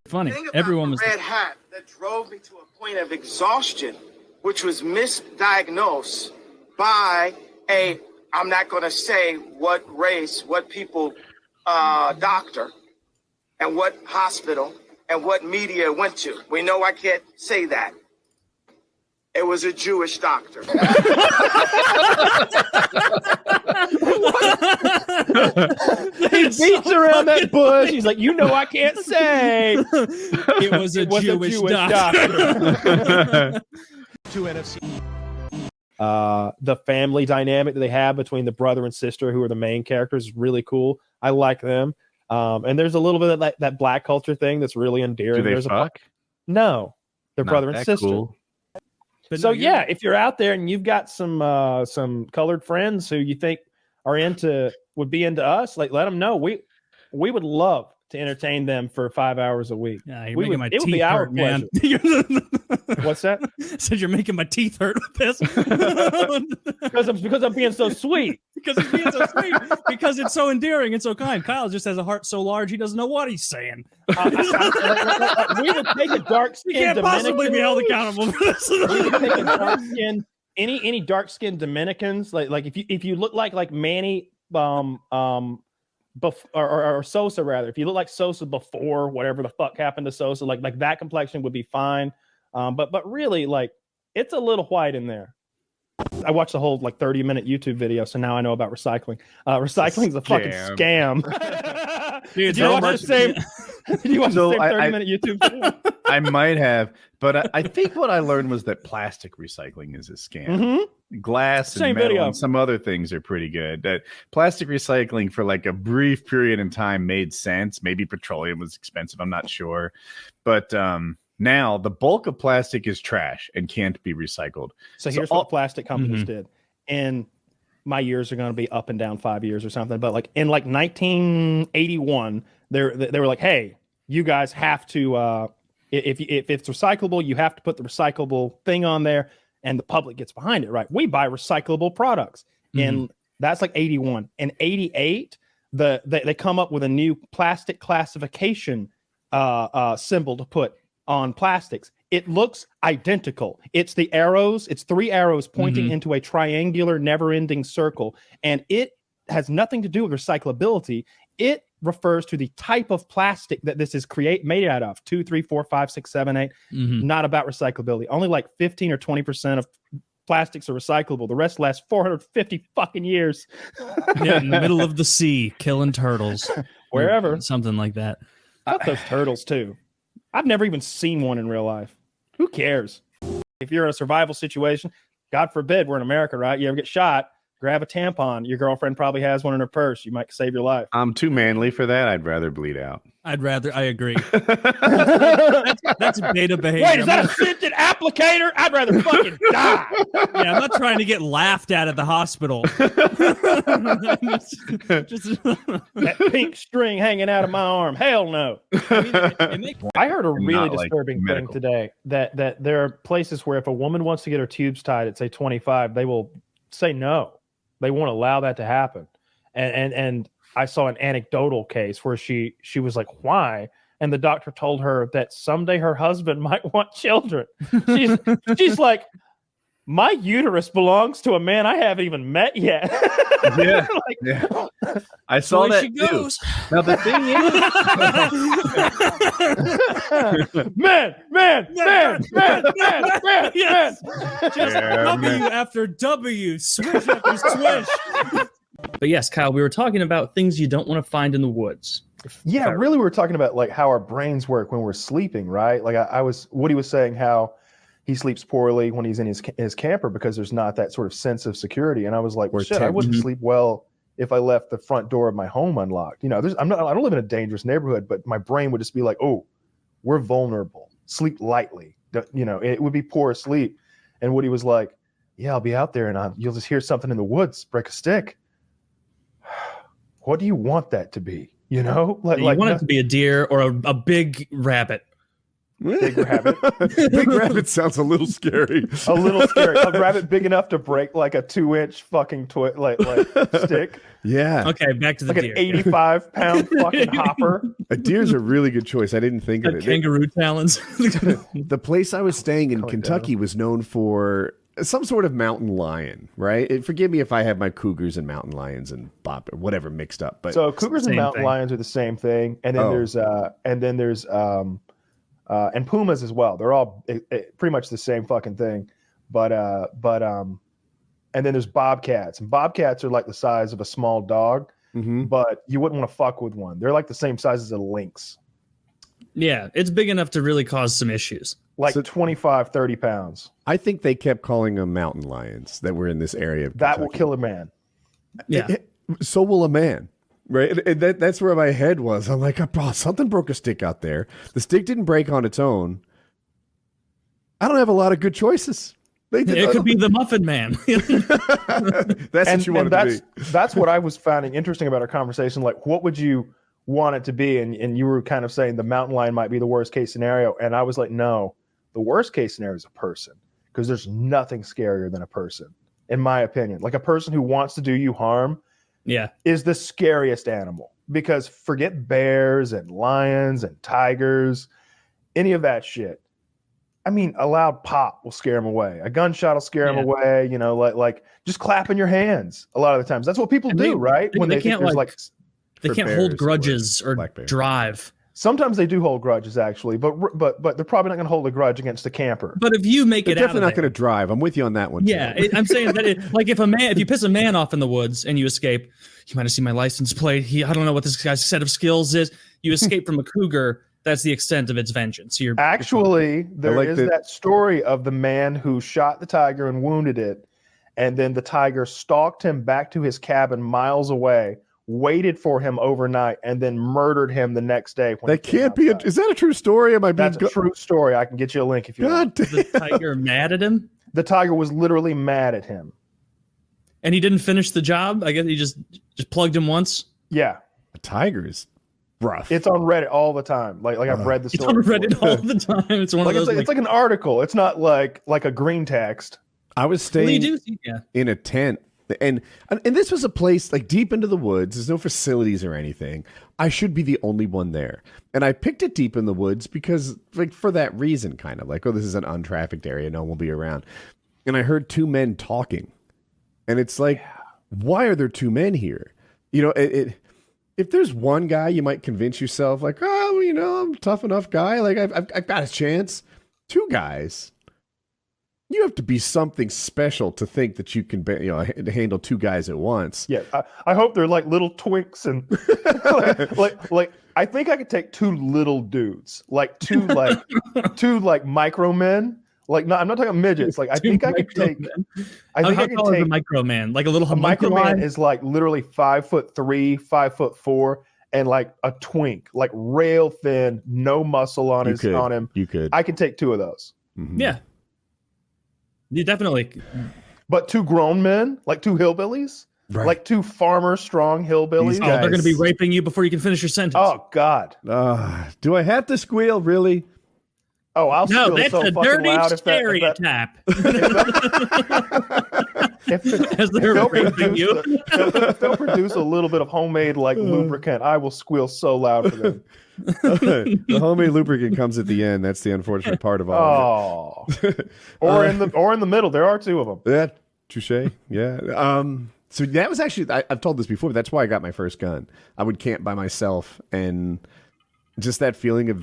Funny. Think about Everyone the was red hat that drove me to a point of exhaustion, which was misdiagnosed by a, I'm not going to say what race, what people, doctor, and what hospital, and what media it went to. We know I can't say that. It was a Jewish doctor. He beats around that bush. He's like, you know, I can't say. It was a Jewish doctor. Two NFC. The family dynamic that they have between the brother and sister, who are the main characters, is really cool. I like them. And there's a little bit of that black culture thing that's really endearing. Do they there's fuck? No, they're Not brother and that sister. cool. But So no, yeah, if you're out there and you've got some colored friends who you think would be into us, like let them know. We would love to entertain them for 5 hours a week. Yeah, you're We making would- my it would teeth be our hurt, man. What's that? Said you're making my teeth hurt with this. Because I'm being so sweet. Because he's being so sweet. Because it's so endearing and so kind. Kyle just has a heart so large he doesn't know what he's saying. We would take a dark You skinned can't possibly be Dominican. held accountable for this. We would take a dark skinned any dark skinned Dominicans, like if you look like Manny or Sosa rather, if you look like Sosa before whatever the fuck happened to Sosa, like that complexion would be fine. But really, like, it's a little white in there. I watched the whole 30-minute YouTube video, so now I know about recycling. Recycling's a fucking scam. Dude, Did you watch the same 30-minute YouTube video? I might have, but I think what I learned was that plastic recycling is a scam. Mm-hmm. Glass and Same metal video. and some other things are pretty good. That plastic recycling for like a brief period in time made sense. Maybe petroleum was expensive. I'm not sure. But now the bulk of plastic is trash and can't be recycled. So here's what plastic companies did. And my years are going to be up and down 5 years or something. But in 1981, they were like, hey, you guys have to, if it's recyclable, you have to put the recyclable thing on there and the public gets behind it, right? We buy recyclable products. And that's 81. In 88, they come up with a new plastic classification symbol to put on plastics. It looks identical. It's the arrows. It's 3 arrows pointing into a triangular, never-ending circle, and it has nothing to do with recyclability. It refers to the type of plastic that this is made out of. 2, 3, 4, 5, 6, 7, 8. Not about recyclability. Only 15 or 20% of plastics are recyclable. The rest lasts 450 fucking years. Yeah, in the middle of the sea, killing turtles. Wherever. Something like that. Fuck those turtles too. I've never even seen one in real life. Who cares? If you're in a survival situation, God forbid, we're in America, right? You ever get shot, grab a tampon. Your girlfriend probably has one in her purse. You might save your life. I'm too manly for that. I'd rather bleed out. I agree. That's beta behavior. Wait, is that a scented applicator? I'd rather fucking die. Yeah, I'm not trying to get laughed at the hospital. That pink string hanging out of my arm. Hell no. I heard a really disturbing thing today that there are places where if a woman wants to get her tubes tied at say 25, they will say no. They won't allow that to happen. And I saw an anecdotal case where she was like, why? And the doctor told her that someday her husband might want children. She's like, my uterus belongs to a man I haven't even met yet. Yeah. I saw that too. Now the thing is, man. Just W after W, swish after swish. But yes, Kyle, we were talking about things you don't want to find in the woods. Yeah, really, we were talking about how our brains work when we're sleeping, right? Woody was saying how he sleeps poorly when he's in his camper because there's not that sort of sense of security. And I was like, well, shit, I wouldn't sleep well if I left the front door of my home unlocked. I don't live in a dangerous neighborhood, but my brain would just be like, oh, we're vulnerable. Sleep lightly. It would be poor sleep. And Woody was like, yeah, I'll be out there and you'll just hear something in the woods, break a stick. What do you want that to be? You want it to be a deer or a big rabbit. Big rabbit. Big rabbit sounds a little scary. A little scary. A rabbit big enough to break like a 2-inch fucking like stick. Yeah. Okay, back to the Like deer. an 85-pound fucking hopper. A deer's a really good choice. I didn't think of Got it. kangaroo talons. The place I was staying in Calm Kentucky was known for some sort of mountain lion, right? Forgive me if I have my cougars and mountain lions and bop or whatever mixed up, but So cougars and Same mountain thing. lions are the same thing, and then there's and pumas as well. They're all pretty much the same fucking thing, but and then there's bobcats, and bobcats are like the size of a small dog, but you wouldn't want to fuck with one. They're like the same size as a lynx, Yeah, it's big enough to really cause some issues. like So- 25, 30 pounds. I think they kept calling them mountain lions that were in this area of That will Kentucky. kill a man. Yeah. So will a man, right? And that's where my head was. I'm like, oh, something broke a stick out there. The stick didn't break on its own. I don't have a lot of good choices. It could be the Muffin Man. That's what you want it that's to be. that's what I was finding interesting about our conversation. Like, what would you want it to be? And you were kind of saying the mountain lion might be the worst case scenario, and I was like, no, the worst case scenario is a person, because there's nothing scarier than a person, in my opinion. Like, a person who wants to do you harm Yeah. is the scariest animal, because forget bears and lions and tigers, any of that shit. I mean, a loud pop will scare them away. A gunshot will scare them Yeah. away. You know, like just clapping your hands. A lot of the times, that's what people And do, they- right? they- When they they think can't, there's like- They For can't bears hold or grudges or black bears. drive. sometimes they do hold grudges, actually, but they're probably not going to hold a grudge against a camper. But if you make They're it out definitely of not there, going to drive. I'm with you on that one. yeah, Joe. I'm saying that like if you piss a man off in the woods and you escape, you might have seen my license plate. I don't know what this guy's set of skills is. You escape from a cougar. That's the extent of its vengeance. You're Actually, there like is that- that story of the man who shot the tiger and wounded it, and then the tiger stalked him back to his cabin miles away, waited for him overnight, and then murdered him the next day. When That he came can't be. outside. Is that a true story? Am I being? That's a true story. I can get you a link if you want. God the damn. tiger mad at him, The tiger was literally mad at him. and he didn't finish the job. I guess he just plugged him once. Yeah, A tiger is rough. it's on Reddit all the time. Like I've read the It's story. on before. Reddit all the time. It's one Like of those. it's like an article. It's not like a green text. I was well, you staying do, yeah. in a tent, and this was a place like deep into the woods. There's no facilities or anything. I should be the only one there, and I picked it deep in the woods because, like, for that reason, kind of like, oh, this is an untrafficked area. No one will be around. And I heard two men talking, and it's like, why are there two men here? You know, if there's one guy, you might convince yourself, like, oh, you know, I'm a tough enough guy. Like, I've got a chance. Two guys. You have to be something special to think that you can, handle two guys at once. Yeah, I hope they're like little twinks and like I think I could take two little dudes, like two micro men. Like, no, I'm not talking midgets. Like, I think I could take. I think How I could tall is a take micro man? Like a little a micro man homunculi? is like literally 5'3", 5'4", and like a twink, like rail thin, no muscle on him. You could. I can take two of those. Mhm. Yeah. You definitely. But two grown men, like two hillbillies, Right. like two farmer strong hillbillies. These Oh, they're going to be Guys. raping you before you can finish your sentence. Oh God. Do I have to squeal? Really? Oh, I'll no, squeal that's so a fucking dirty loud if that- As they're they'll raping you. if they'll produce a little bit of homemade like lubricant, I will squeal so loud for them. The homemade lubricant comes at the end. That's the unfortunate part of all of Oh, it. or in the middle. There are two of them. Yeah, touche. Yeah. So that was actually, I've told this before, but that's why I got my first gun. I would camp by myself, and just that feeling of,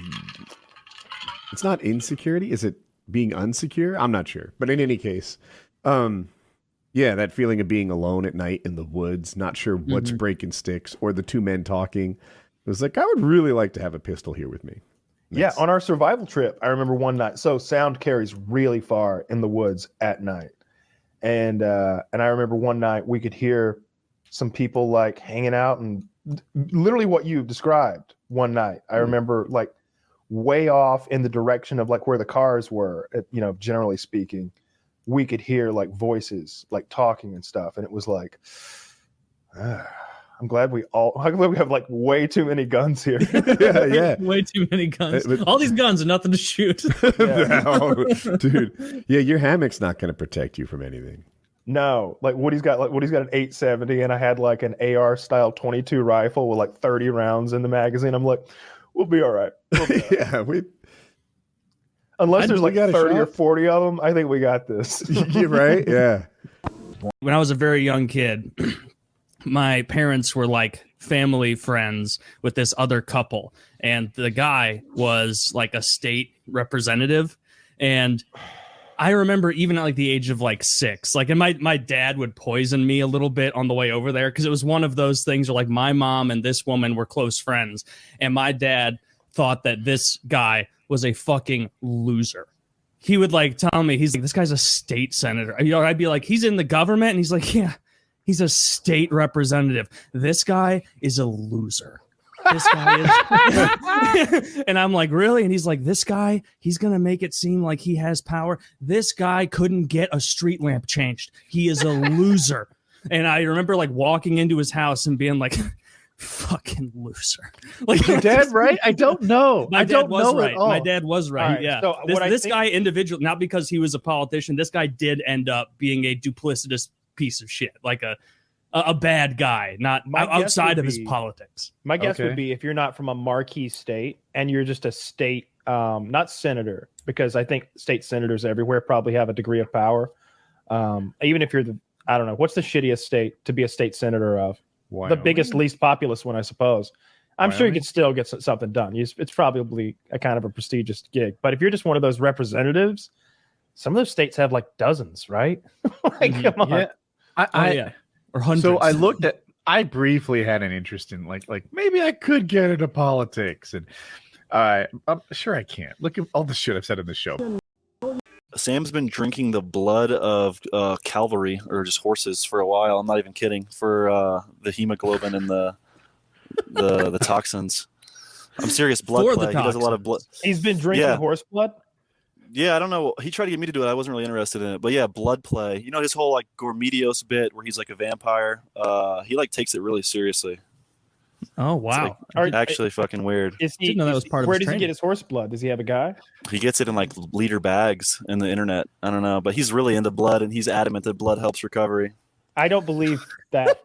it's not insecurity. Is it being unsecure? I'm not sure. But in any case, yeah, that feeling of being alone at night in the woods, not sure what's breaking sticks, or the two men talking. It was like, I would really like to have a pistol here with me. Yeah, on our survival trip, I remember one night. So sound carries really far in the woods at night, and I remember one night we could hear some people like hanging out, and literally what you described one night. I remember like way off in the direction of like where the cars were. Generally speaking, we could hear like voices like talking and stuff, and it was like, I'm glad we have like way too many guns here. Yeah. Way too many guns. But- All these guns are nothing to shoot. No, dude. Yeah, your hammock's not going to protect you from anything. No, like Woody's got an 870, and I had like an AR style 22 rifle with like 30 rounds in the magazine. I'm like, we'll be all right. Yeah, Unless there's like got a 30 or shot? 40 of them, I think we got this. You're right. Yeah. When I was a very young kid, my parents were like family friends with this other couple, and the guy was like a state representative. And I remember even at like the age of like 6, like, and my dad would poison me a little bit on the way over there, because it was one of those things where like my mom and this woman were close friends, and my dad thought that this guy was a fucking loser. He would like tell me, he's like, this guy's a state senator. You know, I'd be like, he's in the government, and he's like, yeah, he's a state representative. This guy is a loser. This guy is. And I'm like, really? And he's like, this guy, he's going to make it seem like he has power. This guy couldn't get a street lamp changed. He is a loser. And I remember like walking into his house and being like, fucking loser. Like, Your dad, right? I don't know. My I dad don't was know right. at all. My dad was right. All right, Yeah. so This guy individual, not because he was a politician, this guy did end up being a duplicitous piece of shit, like a bad guy, not My guess outside would of his be- politics. My guess Okay. would be if you're not from a marquee state and you're just a state, not senator, because I think state senators everywhere probably have a degree of power. Even if you're I don't know, what's the shittiest state to be a state senator of? The Wyoming? biggest, least populous one, I suppose. I'm sure you Wyoming? could still get something done. It's probably a kind of a prestigious gig. But if you're just one of those representatives, some of those states have like dozens, right? Like, Mhm. come on. Yeah. Yeah. Or hundreds. So I briefly had an interest in like maybe I could get into politics, and I'm sure I can't. Look at all the shit I've said in the show. Sam's been drinking the blood of cavalry or just horses for a while. I'm not even kidding. For the hemoglobin and the toxins. I'm serious. Blood For the play. He does a lot of blood. He's been drinking Yeah. horse blood. Yeah, I don't know. He tried to get me to do it. I wasn't really interested in it. But yeah, blood play. You know his whole like Gormedios bit where he's like a vampire. He like takes it really seriously. Oh, wow. Are- Actually, fucking weird. Is he, Didn't know that was part of where his does he training. get his horse blood? Does he have a guy? He gets it in like liter bags in the internet. I don't know, but he's really into blood, and he's adamant that blood helps recovery. I don't believe that.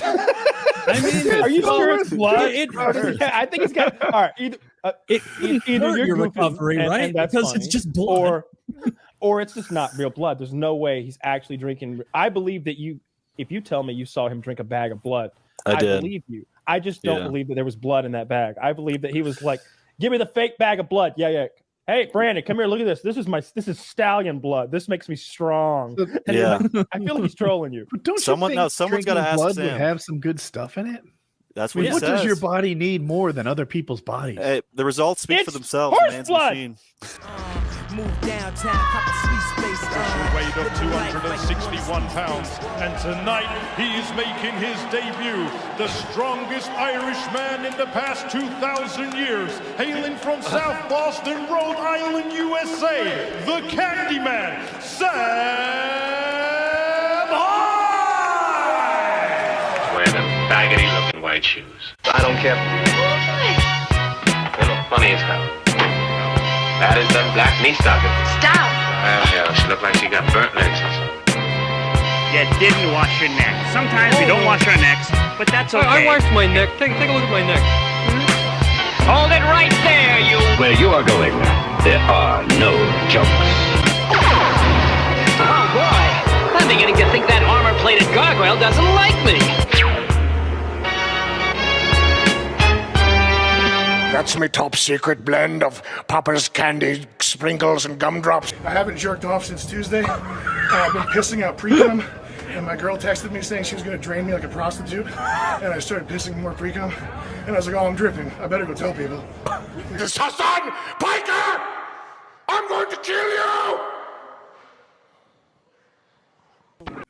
I mean, Are you well, sure it's blood? it Or does he- I think he's got. All right, either It either hurt you're your goofing, recovery, and right? that's Because funny, it's just blood. or it's just not real blood. There's no way he's actually drinking. I believe that if you tell me you saw him drink a bag of blood, I did. believe you. I just don't Yeah. believe that there was blood in that bag. I believe that he was like, "Give me the fake bag of blood." Yeah. Hey, Brandon, come here. Look at this. This is stallion blood. This makes me strong. And you're Yeah. like, I feel like he's trolling you. But don't Someone- you no, think someone's gotta drinking ask blood would Sam. have some good stuff in it? That's I what mean, he what says. does your body need more than other people's bodies? Hey, the results speak for It's themselves. horse Man's blood. machine. Move downtown, cop a sweet space. Weighed up 261 pounds, and tonight he is making his debut. The strongest Irishman in the past 2,000 years, hailing from South Boston, Rhode Island, USA, the Candyman, Sam High! Wear them baggedy-looking white shoes. I don't care. They look funny as hell. Bad as them black knee stockings. Stop! Well, hell, she looked like she got burnt legs or something. You didn't wash your neck. Sometimes we don't wash our necks, but that's okay. I washed my neck. Take a look at my neck. Hold it right there, you. Where you are going, there are no jokes. Oh boy, I'm beginning to think that armor-plated gargoyle doesn't like me. That's my top secret blend of Papa's candy, sprinkles, and gumdrops. I haven't jerked off since Tuesday. I've been pissing out pre-cum, and my girl texted me saying she was going to drain me like a prostitute, and I started pissing more pre-cum, and I was like, oh, I'm dripping. I better go tell people. Hassan Piker! I'm going to kill you!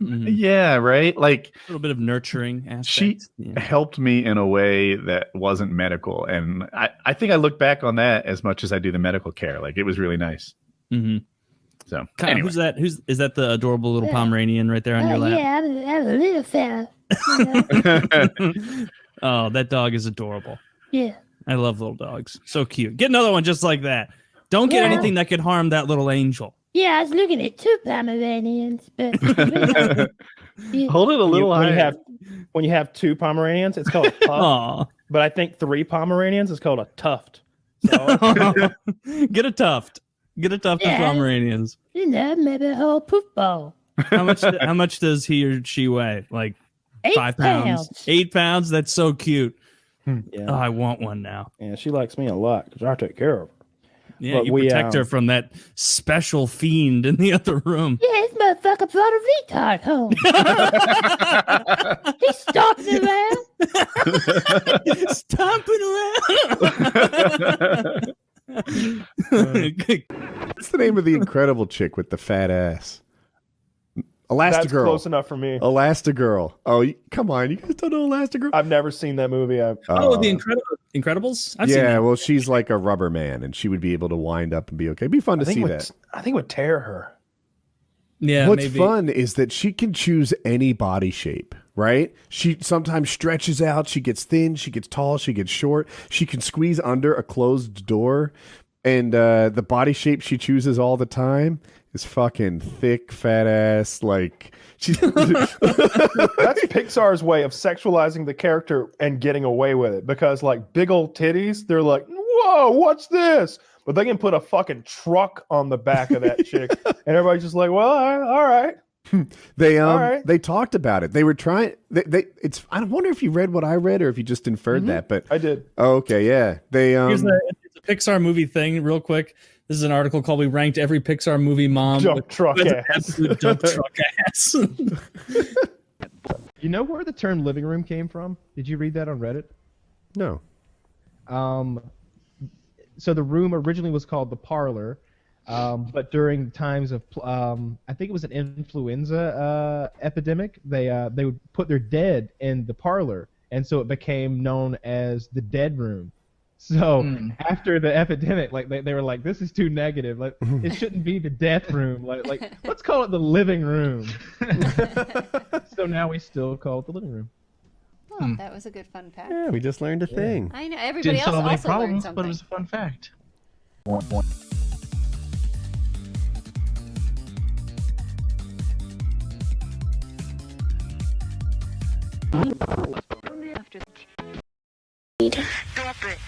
Yeah, right. Like A little bit of nurturing aspect. she Yeah. helped me in a way that wasn't medical, and I think I look back on that as much as I do the medical care. Like it was really nice. Mhm. So Kyle, anyway. who's that? Is that the adorable little Pomeranian right there on your lap? Yeah, I'm a little fella. Oh, that dog is adorable. Yeah. I love little dogs. So cute. Get another one just like that. Don't get anything that could harm that little angel. Yeah, I was looking at 2 Pomeranians, but Hold it a little higher. When you have 2 Pomeranians, it's called a tuft. But I think 3 Pomeranians is called a tuft. So Get a tuft. Get a tuft of Pomeranians. You know, maybe a whole poof ball. How much does he or she weigh? Like 5 pounds. 8 pounds? That's so cute. Yeah. Oh, I want one now. Yeah, she likes me a lot because I take care of her. Yeah, But you we, protect her from that special fiend in the other room. Yeah, this motherfucker brought a retard home. He's stomping around. Stomping around. What's the name of the incredible chick with the fat ass? Elastigirl. That's close enough for me. Elastigirl. Oh, come on. You guys don't know Elastigirl? I've never seen that movie. The Incredibles? I've seen yeah, that. well, she's like a rubber man, and she would be able to wind up and be okay. It'd be fun to see that. I think it would tear her. Yeah, What's maybe. fun is that she can choose any body shape, right? She sometimes stretches out. She gets thin. She gets tall. She gets short. She can squeeze under a closed door. And the body shape she chooses all the time is fucking thick, fat ass. Like she's That's Pixar's way of sexualizing the character and getting away with it. Because like big old titties, they're like, whoa, what's this? But they can put a fucking truck on the back of that chick, and everybody's just like, well, all right. They talked about it. They were trying. It's. I wonder if you read what I read or if you just inferred that. But I did. Oh, okay, yeah. They It's a Pixar movie thing, real quick. This is an article called "We Ranked Every Pixar Movie Mom Dump Truck Ass." Absolute dump truck ass. You know where the term living room came from? Did you read that on Reddit? No. So the room originally was called the parlor, but during times of, I think it was an influenza epidemic, they would put their dead in the parlor, and so it became known as the dead room. So after the epidemic, like they were like, this is too negative. Like it shouldn't be the death room. Like let's call it the living room. So now we still call it the living room. Oh, that was a good fun fact. Yeah, we just learned a thing. I know everybody else also learned something. But it was a fun fact. Stop it.